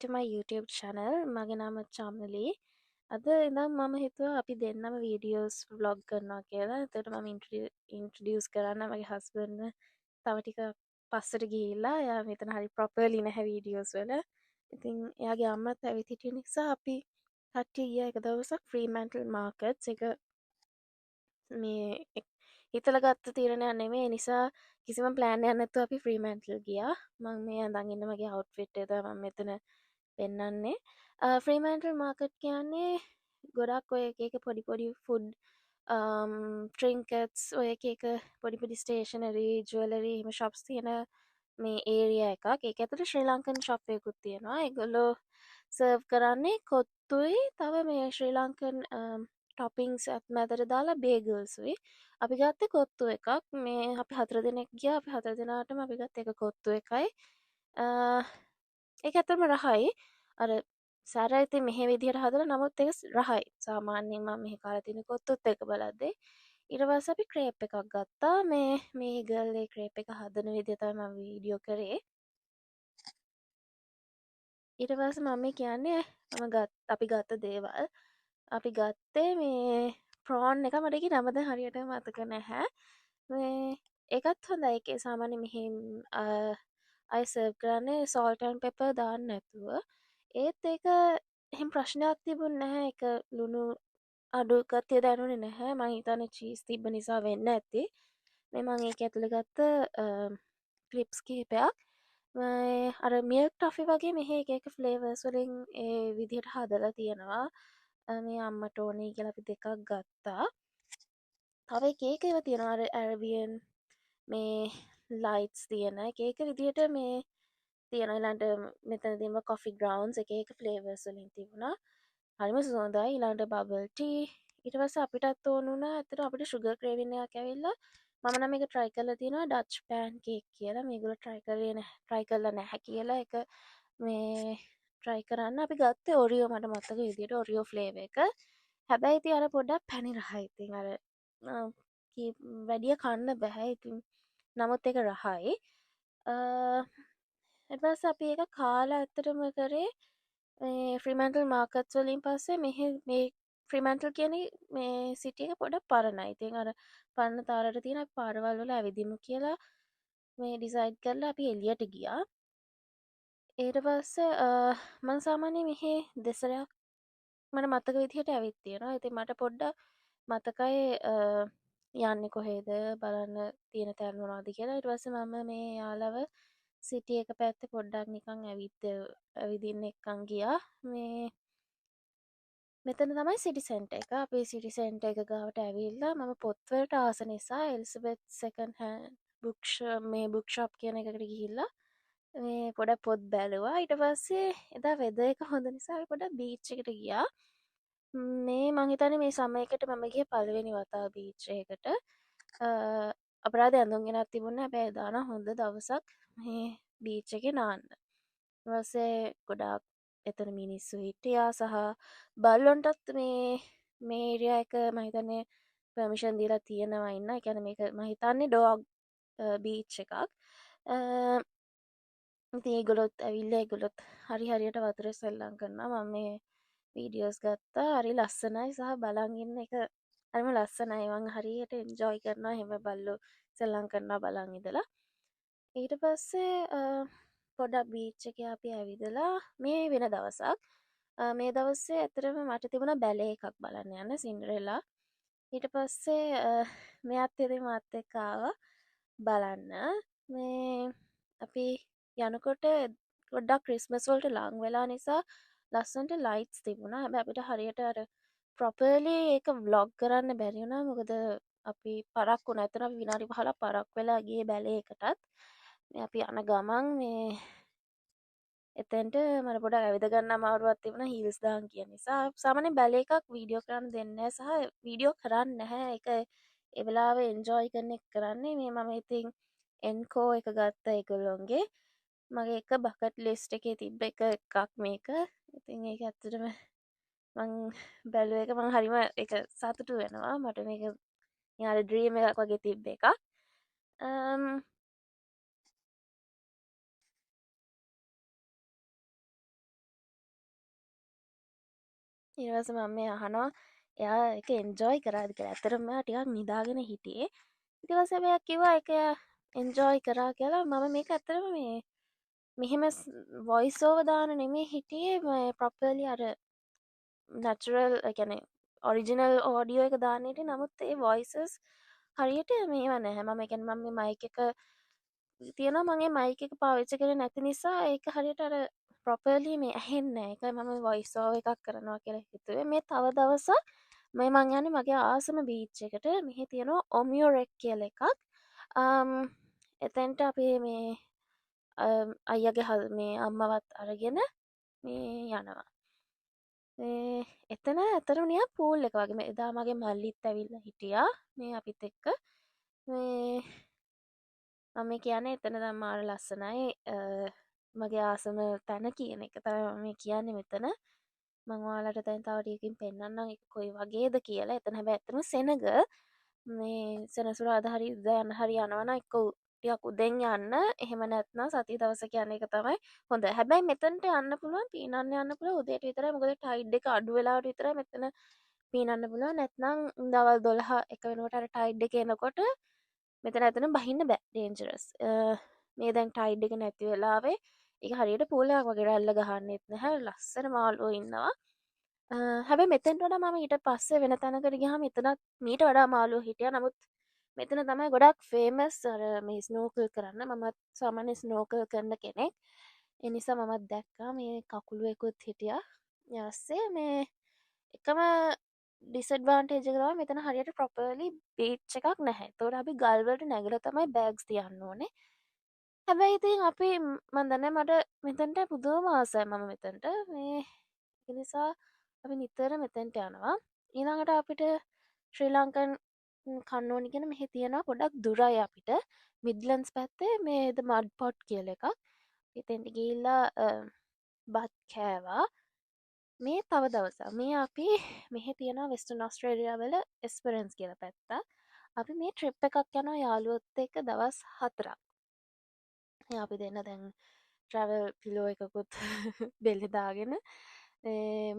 to my YouTube channel. මගේ නම චාමලී. අද ඉඳන් මම හිතුවා අපි දෙන්නම වීඩියෝස් vlog කරනවා කියලා. එතකොට මම introduce කරන්න මගේ husband තව ටික පස්සට ගිහිල්ලා. එයා මෙතන හරි properly නැහැ වීඩියෝස් වල. ඉතින් එයාගේ අම්මත් ඇවිත් හිටිය නිසා අපි කට්ටිය ගියා එක දවසක් Fremantle Markets එක මේ හිතලා ගත්ත තීරණයක් නෙමෙයි. ඒ නිසා කිසිම ප්ලෑන් එකක් නැතුව අපි ෆ්‍රීමැන්ටල් ගියා. මම මේ අඳන් ඉන්න මගේ අවුට්ෆිට් එක තමයි මම මෙතන පෙන්වන්නේ. ෆ්‍රීමැන්ටල් මාකට් කියන්නේ ගොඩක් ඔය එක එක පොඩි පොඩි ෆුඩ් ට්‍රින්කට්ස් ඔය එක එක පොඩි පොඩි ස්ටේෂනරි ජුවලරි එහෙම shops තියෙන මේ ඒරියා එකක්. ඒක ඇතුලේ ශ්‍රී ලංකන් shop එකකුත් තියෙනවා. ඒගොල්ලෝ සර්ව් කරන්නේ කොත්තුයි තව මේ ශ්‍රී ලංකන් ටොපින්ස් මැදට දාලා බේගල්ස්ුයි. අපි ගත්තේ කොත්තු එකක්. මේ අපි 4 දෙනෙක් ගියා. අපි 4 දෙනාටම අපි ගත්ත එක කොත්තු එකයි. ඒක ඇත්තටම රහයි. අර සැර ඉතින් මෙහෙ විදිහට හදලා නමුත් ඒක රහයි. සාමාන්‍යයෙන් මම මෙහෙ කාලා තියෙන කොත්තුත් එක බලද්දී ඊට පස්සේ අපි ක්‍රේප් එකක් ගත්තා. මේ ගර්ල් ඒ ක්‍රේප් එක හදන විදිය තමයි මම වීඩියෝ කරේ. ඊට පස්සේ මම කියන්නේ අපි ගත්ත දේවල් අපි ගත්තේ මේ ප්‍රෝන් එක මට ඒකේ නම දැන් හරියට මතක නැහැ. මේ ඒකත් හොඳයි. ඒකේ සාමාන්‍ය මෙහෙ අය සර්ව් කරන්නේ salt and pepper දාන්න නැතුව. ඒත් ඒක එහෙම ප්‍රශ්නයක් තිබුණේ නැහැ. ඒක ලුණු අඩු ගතිය දැනුනේ නැහැ. මං හිතන්නේ චීස් තිබ්බ නිසා වෙන්න ඇති. මේ මං ඒක ඇතුලේ ගත්ත ක්ලිප්ස් කිහිපයක් අර මිල්ක් ටොෆි වගේ මෙහෙ එක එක ෆ්ලේවර්ස් වලින් ඒ විදිහට හදලා තියෙනවා. මේ අම්මට ඕනේ කියලා අපි දෙකක් ගත්තා. තව එක එක ඒවා තියෙනවා. අර ඇරබියන් මේ ලයිට්ස් තියෙන එක එක විදිහට මේ තියෙන ඊළඟට මෙතන තියෙනවා කොෆි ග්‍රවුන්ඩ්ස් එක එක ෆ්ලේවර්ස් වලින් තිබුණා. හරිම සුවඳයි. ඊළඟට බබල් ටී. ඊට පස්සේ අපිටත් ඕන වුණා ඇත්තට අපිට සුගර් ක්‍රේවින් එකක් ඇවිල්ලා මම නම් මේක try කරලා තියෙනවා ඩච් පෑන් කේක් කියලා. මේගොල්ලෝ try කරලා නැහැ කියලා ඒක මේ try කරන්න අපි ගත්තේ ඔරියෝ මට මතක විදියට ඔරියෝ ෆ්ලේවර් එක. හැබැයි ඉතින් අර පොඩ්ඩක් පැණි රහයි. ඉතින් අර වැඩිය කන්න බෑ. ඉතින් නමුත් ඒක රහයි. ඊට පස්සේ අපි ඒක කාලා ඇත්තටම කරේ ෆ්‍රීමැන්ටල් මාකට්ස් වලින් පස්සේ මෙහෙ මේ ෆ්‍රීමැන්ටල් කියන්නේ මේ සිටි එක පොඩ්ඩක් පරණයි. ඉතින් අර පරණ තාරට තියෙන අපි පාරවල් වල ඇවිදිමු කියලා මේ ඩිසයිඩ් කරලා අපි එළියට ගියා. ඊට පස්සේ මම සාමාන්‍යයෙන් මෙහෙ දෙසරයක් මට මතක විදිහට ඇවිත් තියෙනවා. ඉතින් මට පොඩ්ඩක් මතකයි යන්නේ කොහෙද බලන්න තියෙන තැන් මොනවද කියලා. ඊට පස්සේ මම මේ යාළුව සිටි එක පැත්තේ පොඩ්ඩක් නිකන් ඇවිදින්න එක්කන් ගියා. මේ මෙතන තමයි සිටි සෙන්ටර් එක. අපි සිටි සෙන්ටර් එක ගාවට ඇවිල්ලා මම පොත්වලට ආස නිසා එලිසබෙත් සෙකන්ඩ් හෑන්ඩ් මේ බුක් ෂොප් කියන එකට ගිහිල්ලා මේ පොඩක් පොත් බැලුවා. ඊට පස්සේ එදා වෙදර් එක හොඳ නිසා අපි පොඩක් බීච් එකට ගියා. මේ මං හිතන්නේ මේ සමයකට මම ගියේ පළවෙනි වතාව බීච් එකකට. අපරාධ ඇඳුම් ගෙනත් තිබුණේ නැහැ. හැබැයි එදා නම් හොඳ දවසක් මේ බීච් එකේ නාන්න. ඊට පස්සේ ගොඩාක් එතන මිනිස්සු හිටියා සහ බල්ලොන්ටත් මේ ඒරියා එක මම හිතන්නේ පර්මිෂන් දීලා තියෙනවා ඉන්න. ඒ කියන්නේ මේක මම හිතන්නේ ඩොග් බීච් එකක්. ඉතින් ඒගොල්ලොත් ඇවිල්ලා ඒගොල්ලොත් හරියට වතුරේ සෙල්ලම් කරනවා. මම මේ වීඩියෝස් ගත්තා. හරි ලස්සනයි සහ බලන් ඉන්න එක හරිම ලස්සනයි. මං හරියට එන්ජොයි කරනවා එහෙම බල්ලෝ සෙල්ලම් කරනවා බලන් ඉඳලා. ඊට පස්සේ පොඩක් බීච් එකේ අපි ඇවිදලා මේ වෙන දවසක්. මේ දවසේ ඇත්තටම මට තිබුණා බැලේ එකක් බලන්න යන්න සින්ඩරෙලා. ඊට පස්සේ මෙයාත් ඉතින් මාත් එක්ක ආවා බලන්න. මේ අපි යනකොට ගොඩක් ක්‍රිස්මස් වලට ලං වෙලා නිසා ලස්සනට ලයිට්ස් තිබුණා. හැබැයි අපිට හරියට අර ප්‍රොපර්ලි ඒක vlog කරන්න බැරි වුණා. මොකද අපි පරක් වුණා. එතන අපි විනාඩි 15ක් පරක් වෙලා ගියේ බැලේ එකටත්. මේ අපි යන ගමන් මේ එතෙන්ට මට පොඩක් ඇවිද ගන්න අමාරුවක් තිබුණා හීල්ස් දාන් කියන නිසා. සාමාන්‍යයෙන් බැලේ එකක් වීඩියෝ කරන්න දෙන්නේ නැහැ සහ වීඩියෝ කරන්නේ නැහැ. ඒක ඒ වෙලාවේ එන්ජොයි කරන එක කරන්නේ. මේ මම ඉතින් එන්කෝ එක ගත්තා ඒගොල්ලොන්ගේ. මගේ එක බකට් ලිස්ට් එකේ තිබ්බ එකක් මේක. ඉතින් ඒක ඇත්තටම මං බැලුව එක මං හරිම ඒක සතුටු වෙනවා. මට මේක යාර ඩ්‍රීම් එකක් වගේ තිබ්බ එකක්. ඊට පස්සේ මම අහනවා එයා ඒක එන්ජොයි කරාද කියලා. ඇත්තටම මෙයා ටිකක් නිදාගෙන හිටියේ. ඊට පස්සේ මෙයා කිව්වා ඒක එන්ජොයි කරා කියලා. මම මේක ඇත්තටම මේ මෙහෙම වොයිස් ඕවර් දාන්න නෙමෙයි හිටියේ ප්‍රොපර්ලි අර නැචරල් ගැන ඔරිජිනල් ඕඩියෝ එක දාන්නට. නමුත් ඒ වොයිසස් හරියට මේවා නැහැ. මම කියන්නේ මම මේ මයික් එක තියෙනවා මගේ මයික් එක පාවිච්චි කරේ නැති නිසා ඒක හරියට අර ප්‍රොපර්ලි මේ ඇහෙන්නේ නැහැ. ඒකයි මම වොයිස් ඕවර් එකක් කරනවා කියලා හිතුවේ. මේ තව දවසක් මම යන්නේ මගේ ආසම බීච් එකට. මෙහි තියෙනවා ඔමියෝ රෙක් කියලා එකක්. එතෙන්ට අපි මේ අයියාගේ මේ අම්මවත් අරගෙන මේ යනවා. එතන ඇත්තටම නිකන් පූල් එක වගේ. මේ එදා මගේ මල්ලිත් ඇවිල්ලා හිටියා මේ අපිත් එක්ක. මේ මම කියන්නේ එතන දැන් මාර ලස්සනයි. මගේ ආසම තැන කියන එක තමයි මම කියන්නේ මෙතන. මම ඔයාලට දැන් තව ටිකකින් පෙන්නන්නම් ඒක කොයි වගේද කියලා. එතන හැබැයි ඇත්තම සෙනග මේ සෙනසුරාදා හරි උදේ යන්න හරි යනවනම් එක්ක ටිකක් උදෙන් යන්න. එහෙම නැත්නම් සති දවසක යන එක තමයි හොඳ. හැබැයි මෙතනට යන්න පුළුවන් පීනන්න යන්න පුළුවන් උදේට විතරයි. මොකද ටයිඩ් එක අඩු වෙලාවට විතරයි මෙතන පීනන්න පුළුවන්. නැත්නම් දවල් 12 එක වෙනකොට අර ටයිඩ් එක එනකොට මෙතන ඇතන බහින්න බෑ ඩේන්ජරස්. මේ දැන් ටයිඩ් එක නැති වෙලාවේ ඒක හරියට පූල් එකක් වගේ රැල්ල ගහන්නෙත් නැහැ. ලස්සන මාළුවෝ ඉන්නවා. හැබැයි මෙතෙන්ට වඩා මම ඊට පස්සේ වෙන තැනකට ගියාම එතනත් මීට වඩා මාළුවෝ හිටියා. නමුත් මෙතන තමයි ගොඩක් ෆේමස් අර මේ ස්නෝකල් කරන්න. මමත් සාමාන්‍ය ස්නෝකල් කරන කෙනෙක්. ඒ නිසා මමත් දැක්කා මේ කකුළුවෙකුත් හිටියා. ඊට පස්සේ මේ එකම ඩිස්ඇඩ්වාන්ටේජ් එක තමයි මෙතන හරියට ප්‍රොපර්ලි බීච් එකක් නැහැ. ඒතකොට අපි ගල් වලට නැගලා තමයි බෑග්ස් තියන්න ඕනේ. හැබැයි ඉතින් අපි මන් දන්නේ මට මෙතනට පුදුම ආසයි මම මෙතනට. මේ ඒ නිසා අපි නිතර මෙතෙන්ට යනවා. ඊළඟට අපිට ශ්‍රී ලංකන් කන්න ඕනි කියන මෙහි තියෙනවා පොඩක් දුරයි අපිට. මිඩ්ලන්ඩ්ස් පැත්තේ මේ ද මඩ් පොට් කියලා එකක්. එතෙන්ට ගිහිල්ලා බත් කෑවා. මේ තව දවසක් මේ අපි මෙහි තියෙනවා වෙස්ටර්න් ඔස්ට්‍රේලියා වල එස්පරන්ස් කියලා පැත්ත. අපි මේ ට්‍රිප් එකක් යනවා යාළුවොත් එක්ක දවස් 4ක්. අපි දෙන්න දැන් ට්‍රැවල් පිලෝ එකකුත් බෙල්ලේ දාගෙන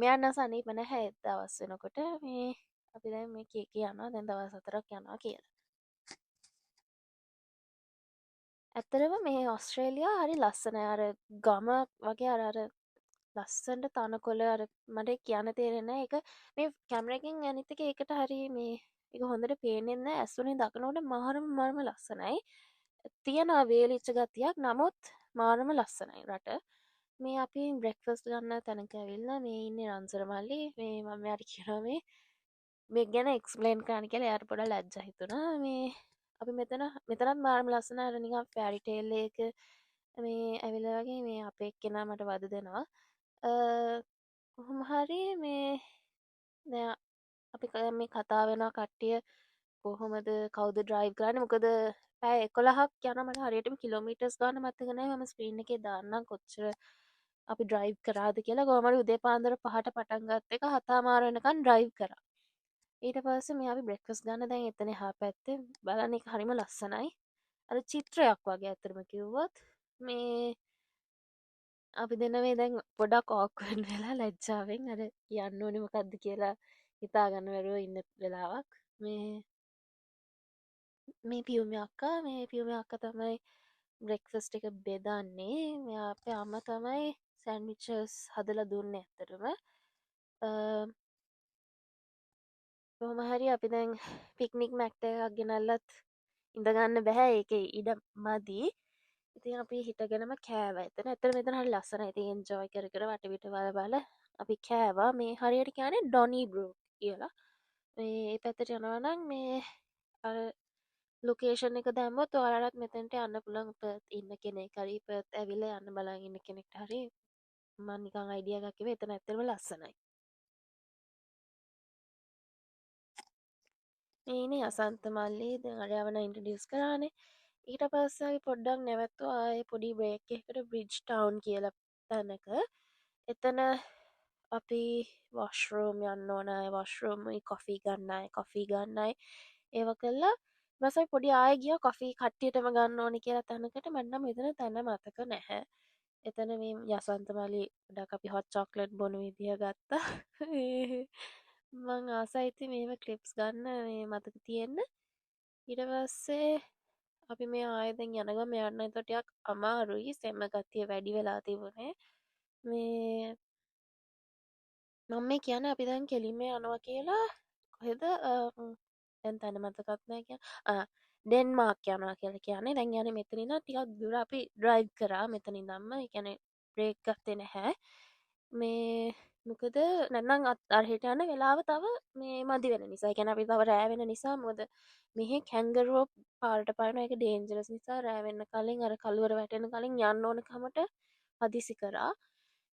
මෙයන් නම් සනීප නැහැ දවස් වෙනකොට මේ අපි දැන් මේ යනවා දැන් දවස් 4ක් යනවා කියලා. ඇත්තටම මේ ඔස්ට්‍රේලියා හරි ලස්සනයි. අර ගම වගේ අර ලස්සනට තනකොළ අර මට කියන්න තේරෙන්නේ නැහැ. ඒක මේ කැමරකින් අනිත් එක ඒකට හරි මේ ඒක හොඳට පේන්නේ නැහැ. ඇස්වලින් දකිනකොට මාරම ලස්සනයි. තියෙනවා වේලිච්ච ගතියක්. නමුත් මාරම ලස්සනයි රට. මේ අපි බ්‍රෙක්ෆාස්ට් ගන්න තැනක ඇවිල්ලා මේ ඉන්නේ රන්සර මල්ලි. මේ මම යාට කියනවා මේ ගැන එක්ස්ප්ලේන් කරන්න කියලා. එයාට පොඩක් ලැජ්ජා හිතුණා. මේ අපි මෙතනත් මාරම ලස්සනයි. අර නිකන් ෆෑරි ටේල් එක මේ ඇවිල්ලා වගේ මේ අපේ එක්කෙනා මට වද දෙනවා. කොහොම හරි මේ දැන් අපි මේ කතා වෙනවා කට්ටිය කොහොමද කවුද ඩ්‍රයිව් කරන්නේ මොකද පැය 11ක් යනවා මට හරියටම කිලෝමීටර්ස් ගන්න මතක නැහැ මම ස්ක්‍රීන් එකේ දාන්නම් කොච්චර අපි ඩ්‍රයිව් කරාද කියලා කොහොම හරි උදේ පාන්දර 5ට පටන් ගත්ත එක 7:00 වෙනකන් ඩ්‍රයිව් කරා ඊට පස්සේ මේ අපි බ්‍රෙක්ෆාස්ට් ගන්න දැන් එතන එහා පැත්තේ බලන්න ඒක හරිම ලස්සනයි අර චිත්‍රයක් වගේ අතරම කිව්වොත් මේ අපි දෙන මේ දැන් පොඩක් ඕක්වර්ඩ් වෙලා ලැජ්ජාවෙන් අර කියන්න ඕනේ මොකද්ද කියලා හිතා ගන්න බැරුව ඉන්න වෙලාවක් මේ පියුමි අක්කා තමයි බ්‍රෙක්ෆාස්ට් එක බෙදන්නේ මෙයා අපේ අම්මා තමයි සෑන්ඩ්විචස් හදලා දුන්නේ ඇත්තටම කොහොම හරි අපි දැන් පික්නික් මැක්ට එකක් ගෙනල්ලත් ඉඳගන්න බැහැ ඒකේ ඉඩ මදි ඉතින් අපි හිටගෙනම කෑවා එතන ඇත්තට මෙතන හරි ලස්සනයි ඉතින් එන්ජොයි කර කර වටපිට බල අපි කෑවා මේ හරියට කියන්නේ ඩොනි බ්‍රූක් කියලා මේ පැත්තට යනවා නම් මේ අර ලොකේෂන් එක දැම්මොත් ඔයාලටත් මෙතෙන්ට යන්න පුළුවන් පර්ත් ඉන්න කෙනෙක් හරි පර්ත් ඇවිල්ලා යන්න බලන් ඉන්න කෙනෙක්ට හරි මම නිකන් අයිඩියා එකක් කිව්වේ එතන ඇත්තටම ලස්සනයි මේනේ අසන්ත මල්ලි දැන් අරයව නම් ඉන්ට්‍රොඩියුස් කරානේ ඊට පස්සේ අපි පොඩ්ඩක් නැවතුවා ආයේ පොඩි බ්‍රේක් එකකට බ්‍රිජ් ටවුන් කියලා තැනක එතන අපි වොෂරූම් යන්න ඕන වොෂරූම් කොෆි ගන්නයි ඒව කළා ඊපස්සේ පොඩි ආයෙ ගියා කොෆි කට්ටියටම ගන්න ඕනි කියලා තැනකට මට නම් මෙතන තැන මතක නැහැ එතන මේ යසන්තමලි ඩක් අපි හොත් චොක්ලට් බොන විදිහ ගත්තා මං ආසයිති මේම කලිප්ස් ගන්න මේ මතක තියෙන්න ඉටවස්සේ අපි මේ ආයදෙන් යනගම යන්න තොටයක් අමාරුයි සෙම ගතිය වැඩි වෙලා තිබුණේ මේ මම මේ කියන අපි දැන් කෙලිම යනවා කියලා කොහෙද දැන් තැන මතකත්නෑ කිය ඩෙන්මාක් යනවා කියලා කියන්නේ දැන් යන මෙතනින ටිකක් දුර අපි ඩ්‍රයිව් කරා මෙතනි දම්ම එකැන බ්‍රේක් ගත්තෙ නැහැ මේ මොකද නැන්නම් අර්හිට යන්න වෙලාව තව මේ මදි වෙන නිසා ගැන අපි තව රෑවෙන නිසා මොද මෙහ කැංගරෝ පාට පාන එක ඩේන්ජරස් නිසා රෑවෙන්න කලින් අර කල්ුවර වැටෙන කලින් යන්න ඕනකමට හදිසි කරා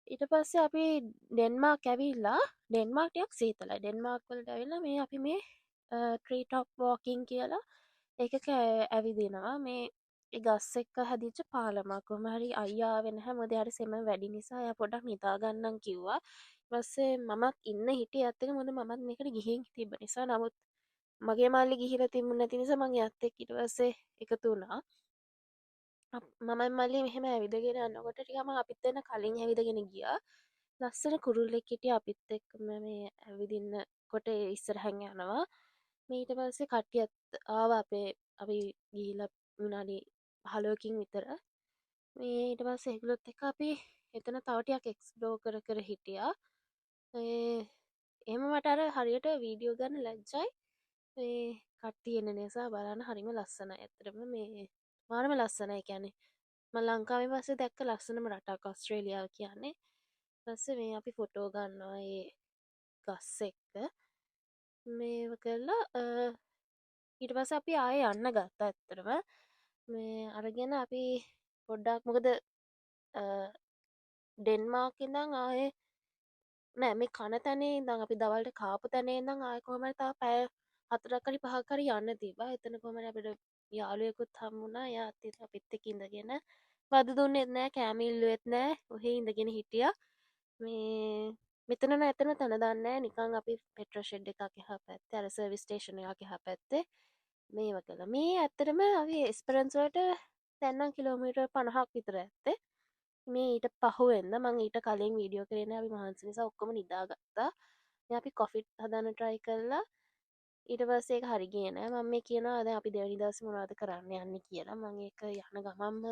ඊට පස්සේ අපි ඩෙන්මාක් ඇවිල්ලා ඩෙන්මාර්ටයක් සීතලයි ඩෙන්මාර්ක්වලට ඇවිල්ලා මේ අපි මේ ට්‍රීටොප් වෝකින් කියලා එක ඇවිදිනවා මේ ගස් එක්ක හදිච්ච පාලමක් කොමහරි අයියා වෙන හැමොද අර සෙම වැඩි නිසා ය පොඩක් නිතාගන්නම් කිව්වා පස්සේ මමත් ඉන්න හිටිය ඇත්තක මොද මමත් මේකට ගිහින් තිබ නිසා නමුත් මගේ මල්ලි ගිහිල තිමුණ තිනිස මං ඇත්තෙක් ඉටවස්සේ එකතු වුණා මම මල්ලි මෙහෙම ඇවිදගෙන යන්නකොට ටිකම අපිත්තෙන කලින් හැවිදගෙන ගියා ලස්සන කුරුල්ලෙක් හිටිය අපිත් එක්ම මේ ඇවිදින්න කොට ඉස්සර හැඟ යනවා මීට පස්සේ කට්ටියත් ආව අපේ අපි ගිහිල විනාඩි හලෝකින් විතර මේ ඊට පස්ස එගලොත් එක අපි එතන තවටයක් එක්ස්ලෝ කර හිටියා එම මටර හරියට වීඩියෝ ගන්න ලැජ්ජයි ඒ කට්ටිය එන්න නිසා බලන්න හරිම ලස්සන ඇතරම මේ මානම ලස්සනයි කියැනෙ ම ලංකාවේ පස්සේ දැක්ක ලස්සනම රටක් ඔස්ට්‍රේලියාව කියන්නේ පස්ස මේ අපි ෆොටෝ ගන්නවා ඒ ගස්ස එක්ක මේ කරලා ඊට පස අපි ආය යන්න ගත්තා ඇත්තරම මේ අරගෙන අපි පොඩ්ඩක් මොකද ඩෙන්මාර්කින්දං ආය නෑ මේ කන තැනේ දං අපි දවල්ට කාපු තැනේ දං ආය කොමතා පැය හතරකරි පහකරි යන්න තිබා එතන කොමට අපට යාලුවෙකුත් හම්මුණා යා අත්තේ අපිත්තක ඉඳගෙන වද දුන්න එත්නෑ කෑමිල්ලුවෙත් නෑ ඔහෙ ඉඳගෙන හිටිය මේ මෙතන ඇතන තැන දන්න නිකං අපි පෙට්‍රශෙඩ් එකක් එහ පැත්තේ අර සර්විස් ටේෂන එකක් එහ පැත්තේ මේව කළ මේ ඇත්තරම අපි එස්පරන්සුවට තැන්නම් කිලෝමීටර් 50ක් විතර ඇත්තේ මේ ඊට පහුවෙන්ද මං ඊට කලින් වීඩියෝ කරන අපි මහන්ස නිසා ඔක්කොම නිදාගත්තා අපි කොෆිට් හදන ට්‍රයි කරලා ඊට පස්සේ හරි කියන මම මේ කියන අද අපි දෙවනි දවස මොනාද කරන්න යන්න කියලා මං ඒක යන ගමම්ම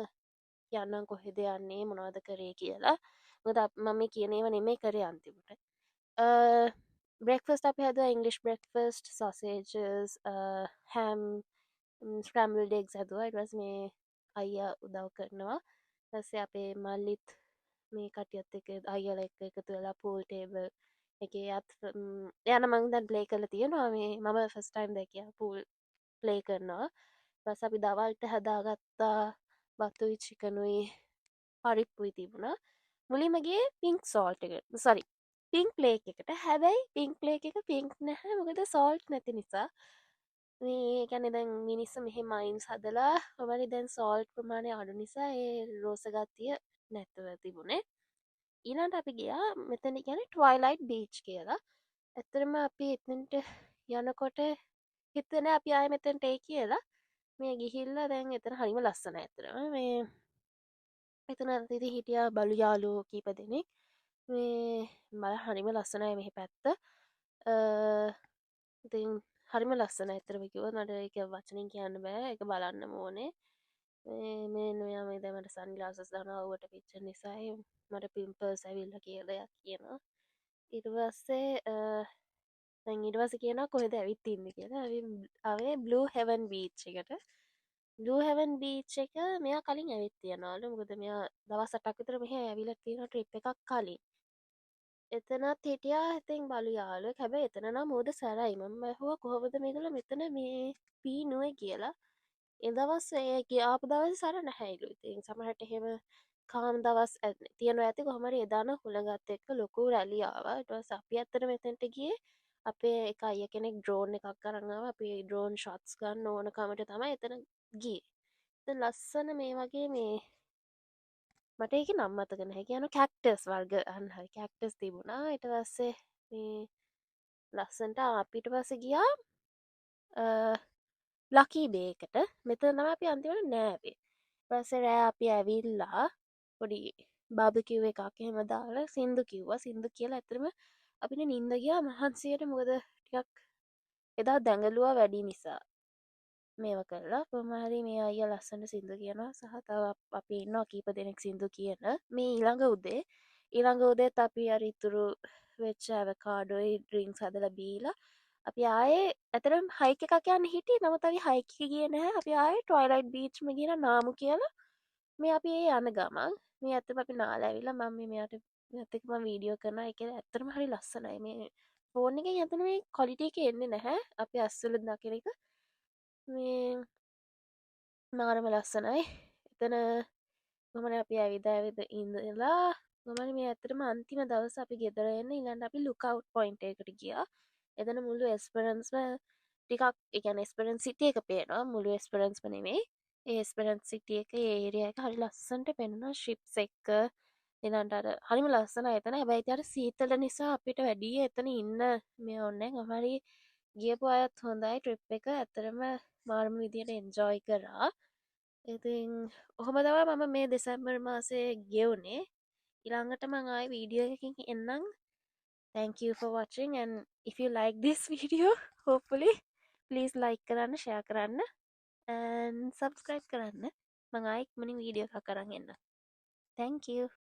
කියන්නම් කොහෙද යන්නේ මොනවද කරේ කියලා මොද මම කියනේව නෙමේ කරේ අන්තිමට බ්‍රෙක්ෆස්ට අප හැද ඉංගලිෂ් බ්‍රෙක්ෆස්ට සොසේජස් හැම් ස්ක්‍රම්බල් ඩෙක් හැදුව ඉටවස් මේ අයිය උදව් කරනවා පස්සේ අපේ මල්ලිත් මේ කටියත් එක අයිල එකතු වෙලා පූල් ටේබල් එක අත් යන මංදන් ප්ලේ කල තියෙනවා මේ මම ෆස්ටයිම් දැකිය පූල් ප්ලේ කරනවා පස් අපි දවල්ට හදාගත්තා බත්තුයි චිකනුයි පරිප්පුයි තිබුණා මුලිමගේ පින්ක් සෝල්ට එක සරි පින්ක් ප්ලේක් එකට හැබැයි පින්ක් ප්ලේක් එක පින්ක් නැහැ මොකද සෝල්ට් නැති නිසා මේ ගැන දැන් මිනිස්ස මෙහෙ මයින්ස් හදලා ඔවනි දැන් සෝල්ට් ප්‍රමාණය අඩු නිසා ඒ රෝසගත්තිය නැත්තව තිබුණේ ඊනට අපි ගියා මෙතන ගැන ට්වයිලයිට් බීච් කියලා ඇත්තරම අපි එතට යනකොට හිතන අපි ආය මෙතැන්ට ඒ කියලා මේ ගිහිල්ල දැන් එතන හරිම ලස්සන ඇතරම මේ එතන තිති හිටිය බලු යාලෝ කීප දෙනෙක් මේ බල හරිම ලස්සනය මෙහි පැත්ත ඉතින් හරිම ලස්සන ඇතරම කිව මට එක වචනින් කියන්න බෑ එක බලන්න ඕනේ මේ නොයා මේ දැමට සන්ගලාසස් දනාවට පිච්ච නිසායි මට පිම්පර්ස් ඇවිල්ල කියලයක් කියනවා ඉටවස්සේ ඉටවස කියන කොහෙද ඇවිත් ඉන්න කියලා අවේ බ්ලූ හෙවන් බීච් එකට බ්ලූ හෙවන් බීච් එක මෙයා කලින් ඇවිත් තියනවාලු මුකද මෙයා දවස් අටක් විතර මෙහ ඇවිල තියෙන ට්‍රිප් එකක් කලින් එතනත් හිටියා ඇතින් බලු යාල හැබැ එතනනම් මෝද සැරයි මම හුව කොහොමද මේකල මෙතන මේ පී නුව කියලා එදවස් ඒ ආප දවස සර නැහැයිලු ඉතින් සමහට එහෙම කාම් දවස් තියන ඇති කොහමරි එදාන හුළගත්ත එක්ක ලොකු රැලියාව ටස අපි අත්තර මෙතැන්ට ගිය අපේ එක අය කෙනෙක් ඩ්‍රෝන් එකක් කරන්නාව අපේ ඩ්‍රෝන් ශොට්ස් ගන්න ඕනකමට තමයි එතන ගී ලස්සන මේ වගේ මේ මට ඒක නම්මතගෙන හැකයන කැක්ටස් වර්ග අන්හරි කැක්ටස් තිබුණා ඉට පස්සේ මේ ලස්සන්ට අපිට පස ගියා ලකී බේකට මෙත නම අපි අන්තිවට නෑවේ පස රෑ අපි ඇවිල්ලා පොඩි බාබකිව් එකක් එහෙම දාලා සින්දු කිව්වා සින්දු කියලා ඇතරම අපිට නින්ද ගියා මහන්සියට මොකද ටිකක් එදා දැඟලුවා වැඩි නිසා මේව කරලා කොහමහරි මේ අයියා ලස්සන සින්දු කියනවා සහ තව අපි ඉන්නවා කීප දෙනෙක් සින්දු කියන මේ ඊළඟ උදේත් අපි අර ඉතුරු වෙච්ච ඇවකාඩෝයි ඩ්‍රින්ක්ස් හදලා බීලා අපි ආයේ ඇතරම් හයික එකක් යන්න හිටියේ නමුත් අපි හයික් එක ගියේ නැහැ අපි ආයේ ට්වයිලයිට් බීච්ම ගිහලා නාමු කියලා මේ අපි ඒ යන ගමන් මේ ඇත්තම අපි නාලා ඇවිල්ලා මම මෙයාට මෙයාත් එක්ක මම වීඩියෝ කරනවා ඒක ඇත්තටම හරි ලස්සනයි මේ ෆෝන් එකෙන් ඇත්තට මේ ක්වොලිටි එක එන්නේ නැහැ අපි අස්සල දකින එක මේ මාරම ලස්සනයි එතන ගමන අපි ඇවිද ඉඳලා ගමන මේ ඇත්තටම අන්තිම දවස් අපි ගෙදර එන්න ඊළඟට අපි ලුකවුට් පොයින්ට් එකකට ගියා එතන මුළු එස්පරන්ස්ම ටිකක් ඒ කියන්නේ එස්පරන්ස් සිටි එක පේනවා මුළු එස්පරන්ස්ම නෙමෙයි ඒ එස්පරන්ස් සිටි එක ඒ ඒරියා එක හරි ලස්සනට පෙනුනා ශිප්ස් එක්ක ඊළඟට අර හරිම ලස්සනයි එතන හැබැයි ඉතින් අර සීතල නිසා අපිට වැඩි එතන ඉන්න මේ ඕනේ නැහැ කොහමරි ගියපු අයත් හොඳයි ට්‍රිප් එක ඇත්තටම මාර්ම විදියට එන්ජොයි කරා ඉතින් ඔහොම තමයි මම මේ දෙසැම්බර් මාසේ ගෙවුනේ ඊළඟට මං ආයේ වීඩියෝ එකකින් එන්නම් thank you for watching and if you like this video hopefully please like කරන්න share කරන්න and subscribe කරන්න මං ආයේ ඉක්මනින් වීඩියෝ එකක් අරන් එන්නම් thank you